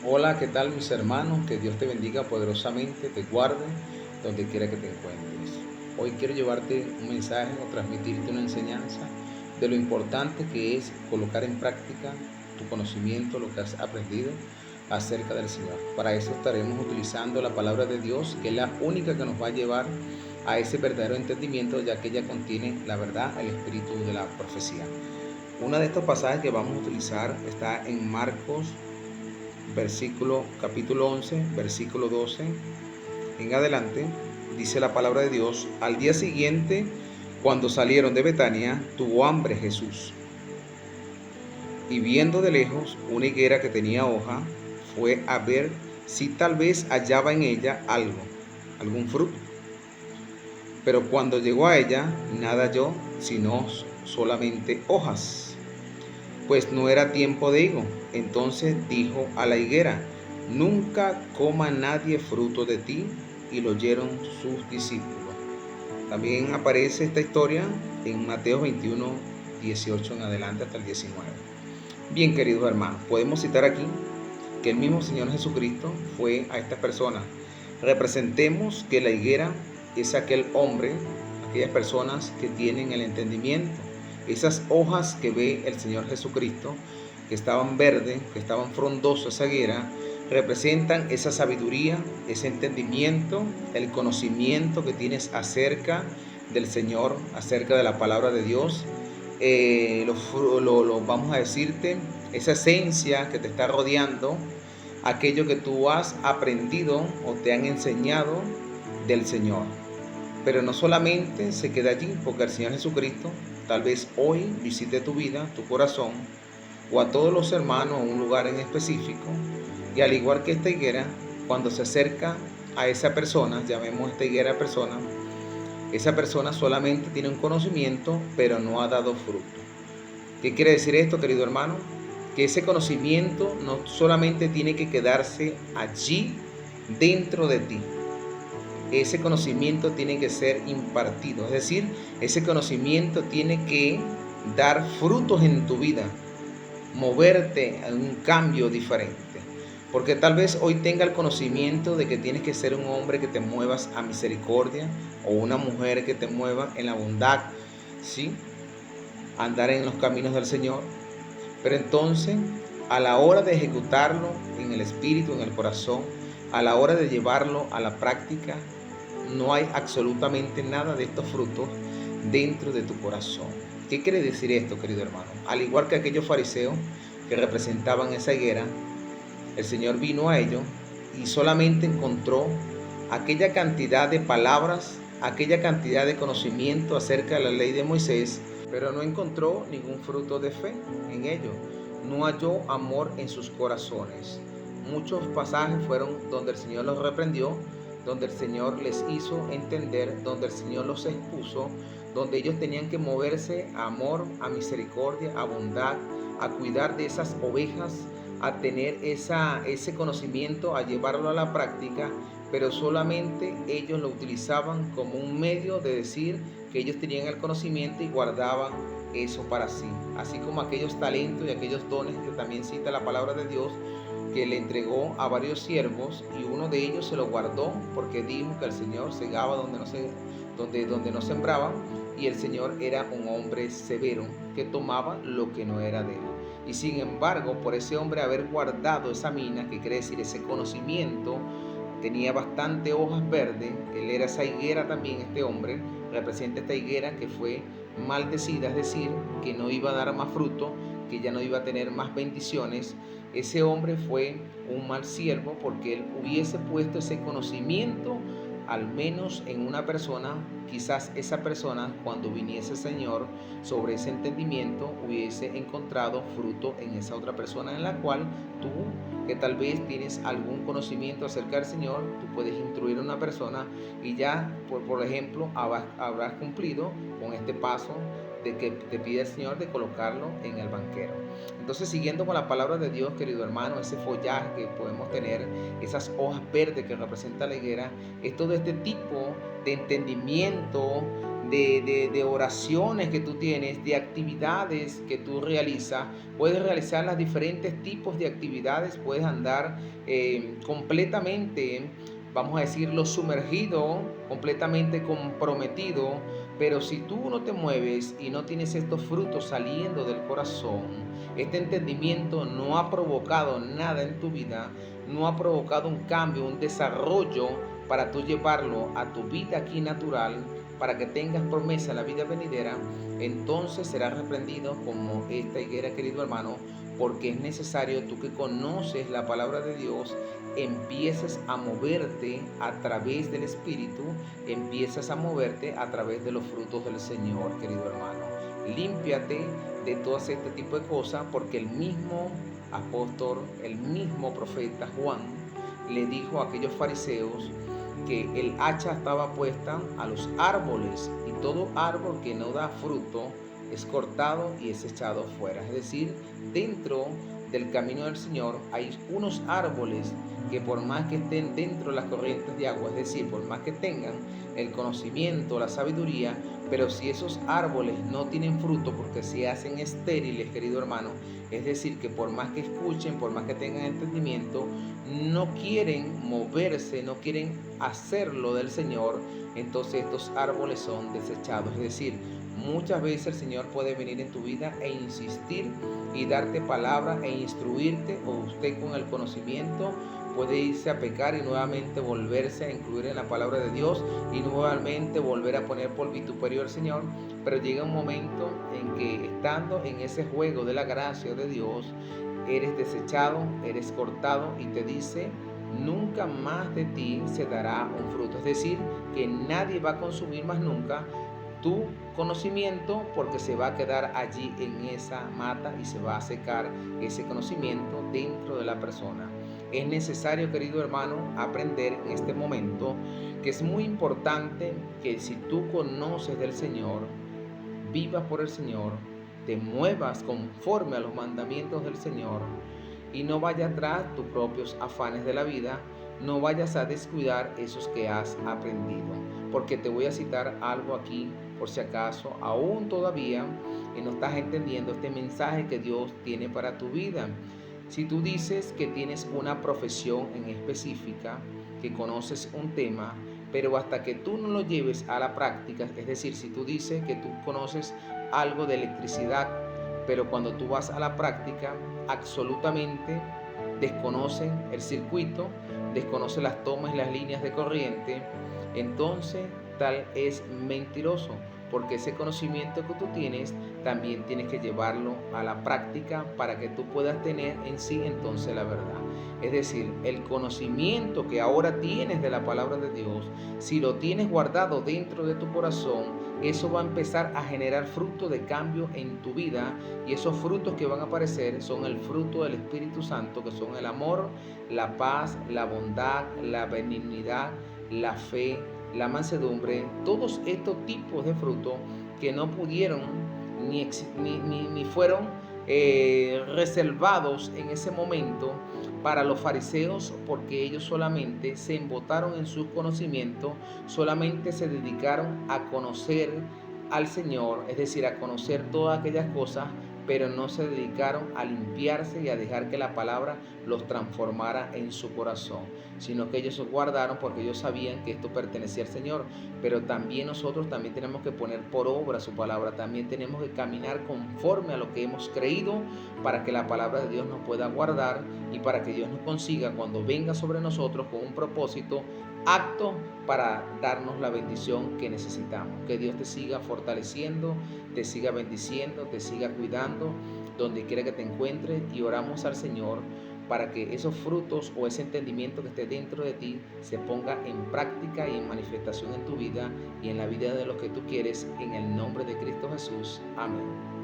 Hola, ¿qué tal mis hermanos? Que Dios te bendiga poderosamente, te guarde donde quiera que te encuentres. Hoy quiero llevarte un mensaje o transmitirte una enseñanza de lo importante que es colocar en práctica tu conocimiento, lo que has aprendido acerca del Señor. Para eso estaremos utilizando la palabra de Dios, que es la única que nos va a llevar a ese verdadero entendimiento, ya que ella contiene la verdad, el espíritu de la profecía. Una de estos pasajes que vamos a utilizar está en Marcos capítulo 11, versículo 12 en adelante. Dice la palabra de Dios: al día siguiente, cuando salieron de Betania, tuvo hambre Jesús, y viendo de lejos una higuera que tenía hoja, fue a ver si tal vez hallaba en ella algún fruto. Pero cuando llegó a ella, nada halló, sino solamente hojas, pues no era tiempo de higo. Entonces dijo a la higuera: nunca coma nadie fruto de ti. Y lo oyeron sus discípulos. También aparece esta historia en Mateo 21, 18 en adelante hasta el 19. Bien, queridos hermanos, podemos citar aquí que el mismo Señor Jesucristo fue a estas personas. Representemos que la higuera es aquel hombre, aquellas personas que tienen el entendimiento. Esas hojas que ve el Señor Jesucristo, que estaban verdes, que estaban frondosas, esa higuera, representan esa sabiduría, ese entendimiento, el conocimiento que tienes acerca del Señor, acerca de la palabra de Dios. Vamos a decirte, esa esencia que te está rodeando, aquello que tú has aprendido o te han enseñado del Señor. Pero no solamente se queda allí, porque el Señor Jesucristo tal vez hoy visite tu vida, tu corazón, o a todos los hermanos en un lugar en específico, y al igual que esta higuera, cuando se acerca a esa persona, llamemos esta higuera persona, esa persona solamente tiene un conocimiento, pero no ha dado fruto. ¿Qué quiere decir esto, querido hermano? Que ese conocimiento no solamente tiene que quedarse allí dentro de ti. Ese conocimiento tiene que ser impartido, es decir, ese conocimiento tiene que dar frutos en tu vida, moverte a un cambio diferente. Porque tal vez hoy tenga el conocimiento de que tienes que ser un hombre que te muevas a misericordia, o una mujer que te mueva en la bondad, ¿sí? Andar en los caminos del Señor. Pero entonces, a la hora de ejecutarlo en el espíritu, en el corazón, a la hora de llevarlo a la práctica, no hay absolutamente nada de estos frutos dentro de tu corazón. ¿Qué quiere decir esto, querido hermano? Al igual que aquellos fariseos que representaban esa higuera, el Señor vino a ellos y solamente encontró aquella cantidad de palabras, aquella cantidad de conocimiento acerca de la ley de Moisés, pero no encontró ningún fruto de fe en ellos. No halló amor en sus corazones. Muchos pasajes fueron donde el Señor los reprendió, donde el Señor les hizo entender, donde el Señor los expuso, donde ellos tenían que moverse a amor, a misericordia, a bondad, a cuidar de esas ovejas, a tener ese conocimiento, a llevarlo a la práctica, pero solamente ellos lo utilizaban como un medio de decir que ellos tenían el conocimiento y guardaban eso para sí, así como aquellos talentos y aquellos dones que también cita la palabra de Dios, que le entregó a varios siervos, y uno de ellos se lo guardó porque dijo que el Señor segaba donde no sembraba, y el Señor era un hombre severo que tomaba lo que no era de él. Y sin embargo, por ese hombre haber guardado esa mina, que quiere decir ese conocimiento, tenía bastante hojas verdes, él era esa higuera también, este hombre representa esta higuera que fue maldecida, es decir, que no iba a dar más fruto, que ya no iba a tener más bendiciones. Ese hombre fue un mal siervo porque él hubiese puesto ese conocimiento al menos en una persona. Quizás esa persona, cuando viniese el Señor sobre ese entendimiento, hubiese encontrado fruto en esa otra persona, en la cual tú, que tal vez tienes algún conocimiento acerca del Señor, tú puedes instruir a una persona y ya, por ejemplo, habrás cumplido con este paso de que te pide el Señor de colocarlo en el banquero. Entonces, siguiendo con la palabra de Dios, querido hermano, ese follaje que podemos tener, esas hojas verdes que representa la higuera, es todo este tipo de entendimiento, de oraciones que tú tienes, de actividades que tú realizas. Puedes realizar los diferentes tipos de actividades, puedes andar completamente, vamos a decirlo, sumergido, completamente comprometido, pero si tú no te mueves y no tienes estos frutos saliendo del corazón, este entendimiento no ha provocado nada en tu vida, no ha provocado un cambio, un desarrollo para tú llevarlo a tu vida aquí natural, para que tengas promesa en la vida venidera, entonces serás reprendido como esta higuera, querido hermano, porque es necesario tú que conoces la palabra de Dios, empieces a moverte a través del Espíritu, empiezas a moverte a través de los frutos del Señor, querido hermano. Límpiate de todo este tipo de cosas, porque el mismo apóstol, el mismo profeta Juan le dijo a aquellos fariseos que el hacha estaba puesta a los árboles y todo árbol que no da fruto es cortado y es echado fuera. Es decir, dentro del camino del Señor hay unos árboles que por más que estén dentro de las corrientes de agua, es decir, por más que tengan el conocimiento, la sabiduría, pero si esos árboles no tienen fruto porque se hacen estériles, querido hermano, es decir, que por más que escuchen, por más que tengan entendimiento, no quieren moverse, no quieren hacerlo del Señor, entonces estos árboles son desechados. Es decir, muchas veces el Señor puede venir en tu vida e insistir y darte palabra e instruirte, o usted con el conocimiento puede irse a pecar y nuevamente volverse a incluir en la palabra de Dios y nuevamente volver a poner por vituperio al Señor. Pero llega un momento en que, estando en ese juego de la gracia de Dios, eres desechado, eres cortado, y te dice: nunca más de ti se dará un fruto. Es decir, que nadie va a consumir más nunca tu conocimiento, porque se va a quedar allí en esa mata y se va a secar ese conocimiento dentro de la persona. Es necesario, querido hermano, aprender en este momento que es muy importante que, si tú conoces del Señor, vivas por el Señor, te muevas conforme a los mandamientos del Señor y no vayas tras tus propios afanes de la vida, no vayas a descuidar esos que has aprendido. Porque te voy a citar algo aquí, por si acaso aún todavía no estás entendiendo este mensaje que Dios tiene para tu vida. Si tú dices que tienes una profesión en específica, que conoces un tema, pero hasta que tú no lo lleves a la práctica, es decir, si tú dices que tú conoces algo de electricidad, pero cuando tú vas a la práctica, absolutamente desconocen el circuito, desconocen las tomas y las líneas de corriente, entonces tal es mentiroso, porque ese conocimiento que tú tienes también tienes que llevarlo a la práctica para que tú puedas tener en sí entonces la verdad. Es decir, el conocimiento que ahora tienes de la palabra de Dios, si lo tienes guardado dentro de tu corazón, eso va a empezar a generar fruto de cambio en tu vida, y esos frutos que van a aparecer son el fruto del Espíritu Santo, que son el amor, la paz, la bondad, la benignidad, la fe, la mansedumbre, todos estos tipos de frutos que no pudieron ni fueron reservados en ese momento para los fariseos, porque ellos solamente se embotaron en sus conocimientos, solamente se dedicaron a conocer al Señor, es decir, a conocer todas aquellas cosas, pero no se dedicaron a limpiarse y a dejar que la palabra los transformara en su corazón, sino que ellos se guardaron porque ellos sabían que esto pertenecía al Señor. Pero también nosotros también tenemos que poner por obra su palabra, también tenemos que caminar conforme a lo que hemos creído, para que la palabra de Dios nos pueda guardar y para que Dios nos consiga cuando venga sobre nosotros con un propósito acto para darnos la bendición que necesitamos. Que Dios te siga fortaleciendo, te siga bendiciendo, te siga cuidando donde quiera que te encuentres, y oramos al Señor para que esos frutos o ese entendimiento que esté dentro de ti se ponga en práctica y en manifestación en tu vida y en la vida de los que tú quieres, en el nombre de Cristo Jesús. Amén.